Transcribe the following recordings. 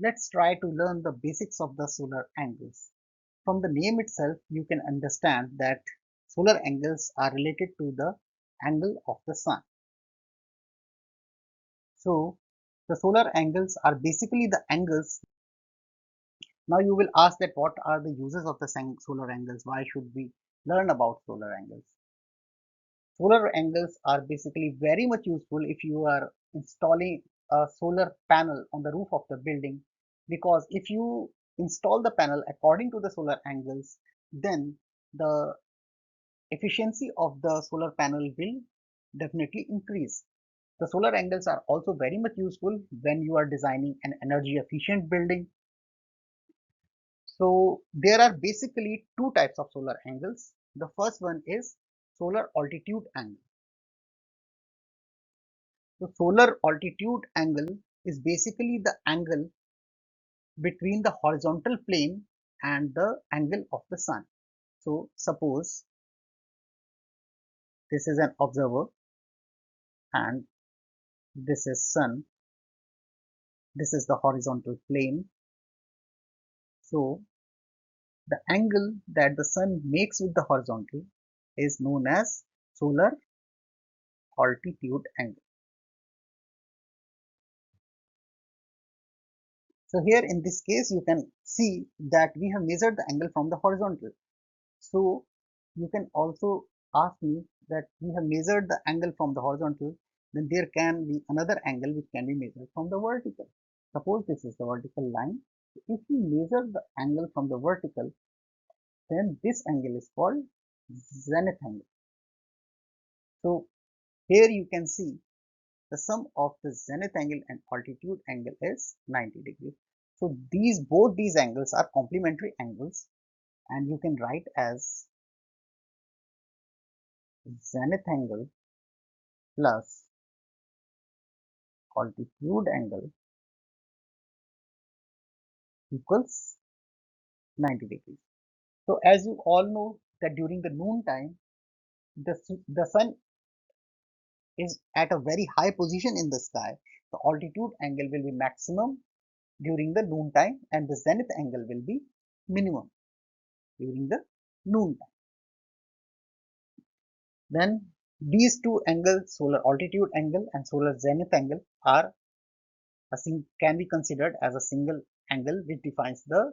Let's try to learn the basics of the solar angles. From the name itself, you can understand that solar angles are related to the angle of the sun. So, the solar angles are basically the angles. Now you will ask that what are the uses of the solar angles? Why should we learn about solar angles? Solar angles are basically very much useful if you are installing a solar panel on the roof of the building, because if you install the panel according to the solar angles, then the efficiency of the solar panel will definitely increase. The solar angles are also very much useful when you are designing an energy efficient building. So there are basically two types of solar angles. The first one is solar altitude angle. The solar altitude angle is basically the angle between the horizontal plane and the angle of the sun. So suppose this is an observer and this is sun. This is the horizontal plane. So the angle that the sun makes with the horizontal is known as solar altitude angle. So here in this case, you can see that we have measured the angle from the horizontal. So you can also ask me that we have measured the angle from the horizontal, then there can be another angle which can be measured from the vertical. Suppose this is the vertical line. If we measure the angle from the vertical, then this angle is called zenith angle. So here you can see the sum of the zenith angle and altitude angle is 90 degrees. So both these angles are complementary angles, and you can write as zenith angle plus altitude angle equals 90 degrees. So as you all know that during the noon time, the sun is at a very high position in the sky. The altitude angle will be maximum during the noon time and the zenith angle will be minimum during the noon time. Then these two angles, solar altitude angle and solar zenith angle, are can be considered as a single angle which defines the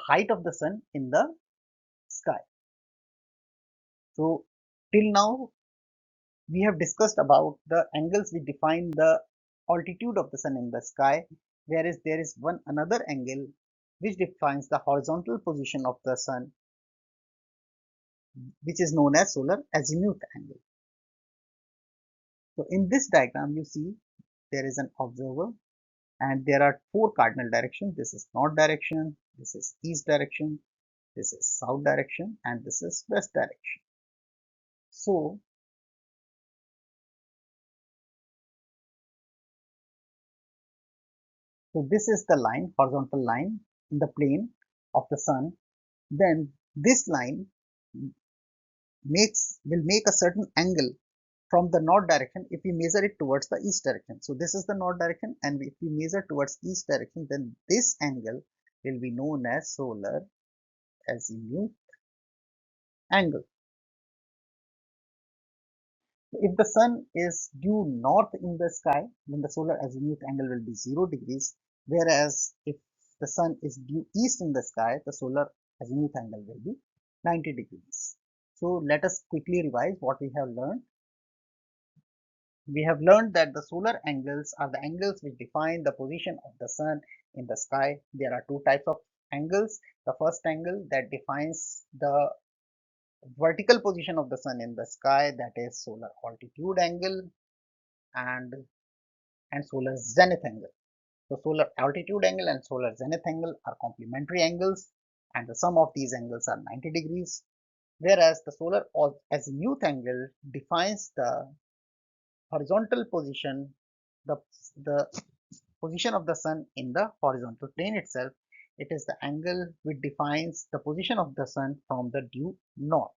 height of the sun in the sky. So till now we have discussed about the angles which define the altitude of the sun in the sky, whereas there is one another angle which defines the horizontal position of the sun, which is known as solar azimuth angle. So in this diagram you see there is an observer and there are four cardinal directions. This is north direction, this is east direction, this is south direction, and this is west direction. So this is the line, horizontal line in the plane of the sun. Then this line will make a certain angle from the north direction if we measure it towards the east direction. So this is the north direction, and if we measure towards east direction, then this angle will be known as solar azimuth angle. If the sun is due north in the sky, then the solar azimuth angle will be 0 degrees, whereas if the sun is due east in the sky, the solar azimuth angle will be 90 degrees. So let us quickly revise what we have learned. We have learned that the solar angles are the angles which define the position of the sun in the sky. There are two types of angles. The first angle that defines the vertical position of the sun in the sky, that is solar altitude angle, and solar zenith angle. So solar altitude angle and solar zenith angle are complementary angles, and the sum of these angles are 90 degrees, whereas the solar azimuth angle defines the horizontal position, the position of the sun in the horizontal plane itself. It is the angle which defines the position of the sun from the due north.